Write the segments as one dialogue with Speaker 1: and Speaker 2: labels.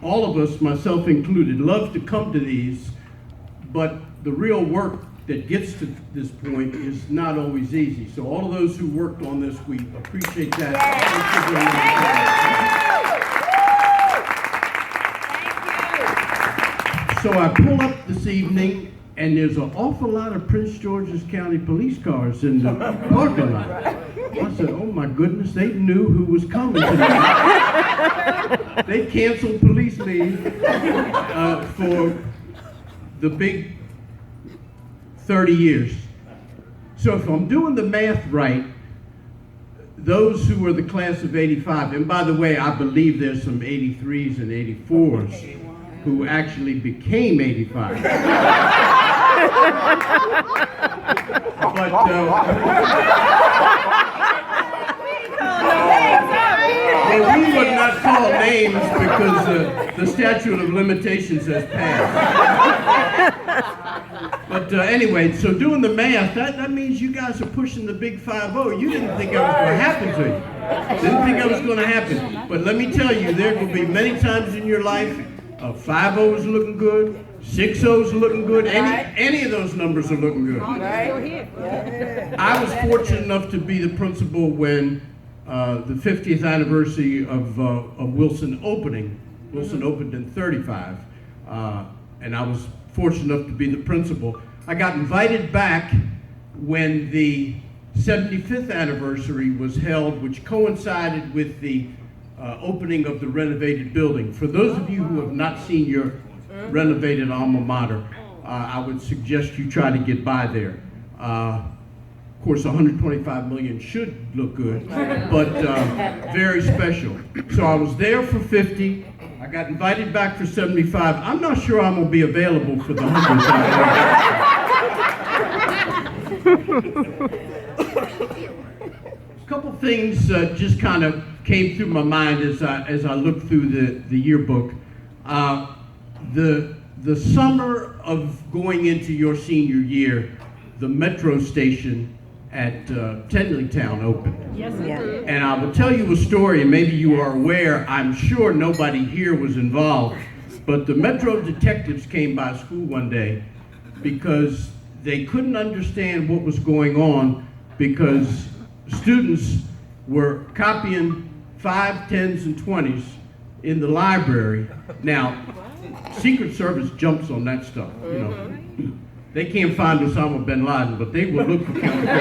Speaker 1: all of us, myself included, love to come to these, but the real work that gets to this point is not always easy. So all of those who worked on this, we appreciate that. Thank you. So I pull up this evening, and there's an awful lot of Prince George's County police cars in the parking lot. I said, oh my goodness, they knew who was coming tonight. They canceled police leave for the big 30 years. So if I'm doing the math right, those who were the class of 85, and by the way, I believe there's some 83s and 84s who actually became 85. But we would not call names because the statute of limitations has passed. But anyway, so doing the math, that means you guys are pushing the big 5-0. You didn't think that was going to happen to you. Didn't think that was going to happen. But let me tell you, there will be many times in your life, 5-0 is looking good, 6-0 is looking good, any of those numbers are looking good. I was fortunate enough to be the principal when the 50th anniversary of Wilson opening. Wilson opened in 35, and I was fortunate enough to be the principal. I got invited back when the 75th anniversary was held, which coincided with the opening of the renovated building. For those of you who have not seen your renovated alma mater, I would suggest you try to get by there. Of course, 125 million should look good, but very special. So I was there for 50. I got invited back for 75. I'm not sure I'm going to be available for the 100th anniversary. A couple things just kind of came through my mind as I looked through the yearbook. The summer of going into your senior year, the metro station at Tenleytown opened.
Speaker 2: Yes, it did.
Speaker 1: And I will tell you a story, and maybe you are aware, I'm sure nobody here was involved, but the metro detectives came by school one day because they couldn't understand what was going on because students were copying 5, 10s, and 20s in the library. Now, Secret Service jumps on that stuff, you know. They can't find Osama bin Laden, but they will look for counterfeit.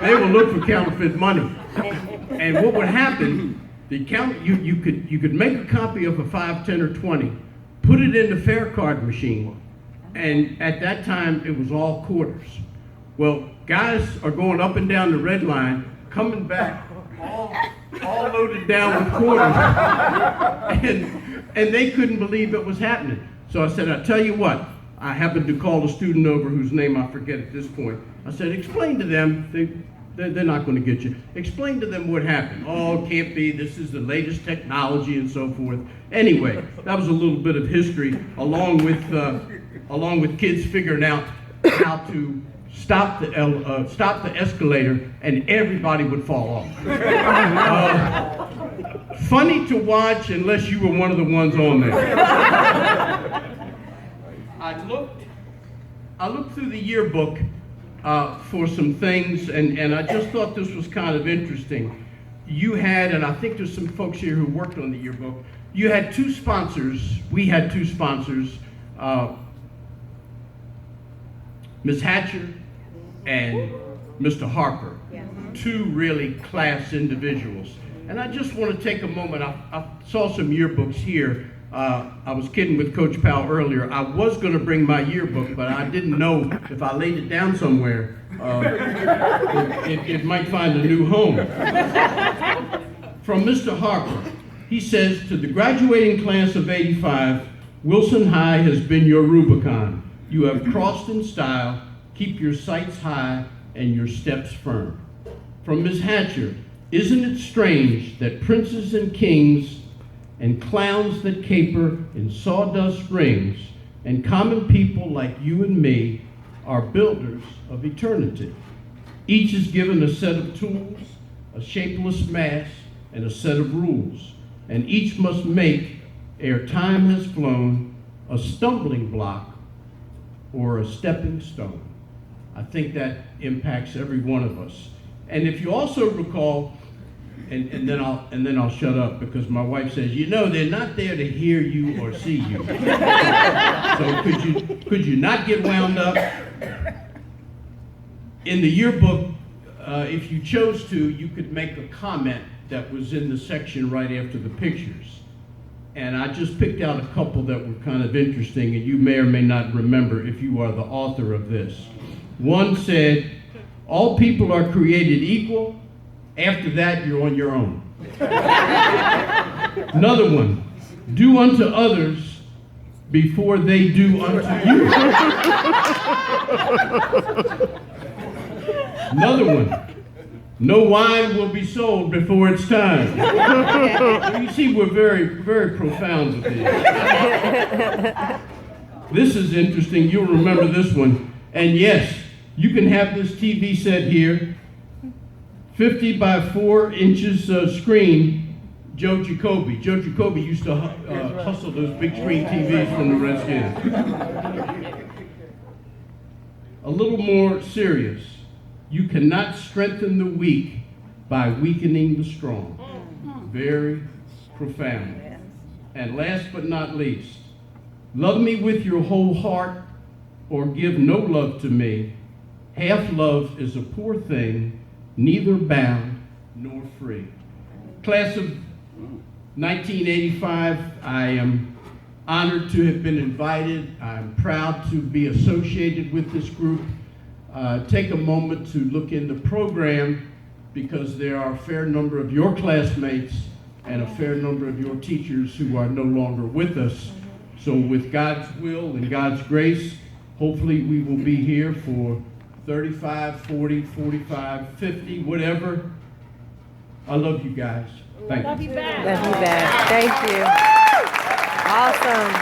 Speaker 1: They will look for counterfeit money. And what would happen? You could make a copy of a 5, 10, or 20, put it in the fare card machine, and at that time it was all quarters. Well, guys are going up and down the red line, coming back all loaded down with quarters, and they couldn't believe it was happening. So I said, I'll tell you what. I happened to call a student over whose name I forget at this point. I said, explain to them, they're not going to get you. Explain to them what happened. Oh, it can't be, this is the latest technology and so forth. Anyway, that was a little bit of history along with kids figuring out how to stop the escalator and everybody would fall off. Funny to watch unless you were one of the ones on there. I looked through the yearbook for some things, and I just thought this was kind of interesting. You had, and I think there's some folks here who worked on the yearbook, you had two sponsors, we had two sponsors, Ms. Hatcher and Mr. Harper, two really class individuals. And I just want to take a moment, I saw some yearbooks here. I was kidding with Coach Powell earlier. I was going to bring my yearbook, but I didn't know if I laid it down somewhere, it might find a new home. From Mr. Harper, he says, to the graduating class of 85, Wilson High has been your Rubicon. You have crossed in style, keep your sights high and your steps firm. From Ms. Hatcher, isn't it strange that princes and kings and clowns that caper in sawdust rings, and common people like you and me are builders of eternity. Each is given a set of tools, a shapeless mass, and a set of rules, and each must make ere time has flown, a stumbling block or a stepping stone. I think that impacts every one of us. And if you also recall, and then I'll shut up because my wife says, you know, they're not there to hear you or see you. So could you not get wound up? In the yearbook, if you chose to, you could make a comment that was in the section right after the pictures. And I just picked out a couple that were kind of interesting, and you may or may not remember if you are the author of this. One said, all people are created equal. After that, you're on your own. Another one, do unto others before they do unto you. Another one, no wine will be sold before it's time. You see, we're very, very profound with these. This is interesting. You'll remember this one. And yes, you can have this TV set here, 50 by 4 inches screen, Joe Jacoby. Joe Jacoby used to hustle those big screen TVs from the Redskins. A little more serious. You cannot strengthen the weak by weakening the strong. Very profound. And last but not least, love me with your whole heart or give no love to me. Half love is a poor thing, neither bound nor free. Class of 1985, I am honored to have been invited. I'm proud to be associated with this group. Take a moment to look in the program because there are a fair number of your classmates and a fair number of your teachers who are no longer with us. So with God's will and God's grace, hopefully we will be here for 35, 40, 45, 50, whatever. I love you guys. Thank you.
Speaker 2: Love you back.
Speaker 3: Love you back. Thank you. Awesome.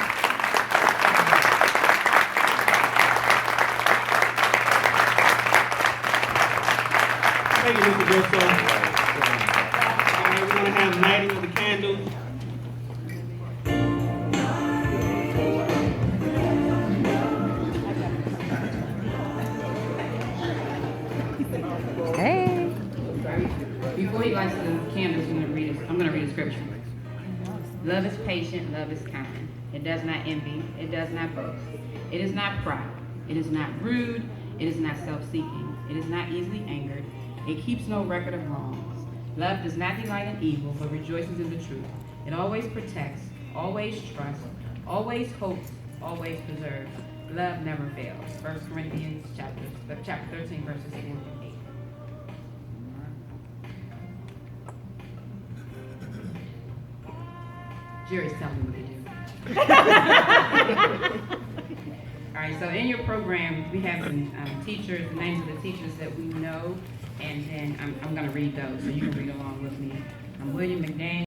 Speaker 4: Thank you, Mr. Durso. All right, we're going to have lighting of the candles.
Speaker 3: Hey.
Speaker 5: Before he lights the candles, I'm going to read a scripture. Love is patient, love is kind. It does not envy, it does not boast. It is not proud, it is not rude, it is not self-seeking, it is not easily angered, it keeps no record of wrongs. Love does not delight in evil, but rejoices in the truth. It always protects, always trusts, always hopes, always preserves. Love never fails. 1 Corinthians chapter 13, verses 4 and 8. Jerry's telling me what to do. All right, so in your program, we have some teachers, names of the teachers that we know, and then I'm going to read those, so you can read along with me. William McDaniel.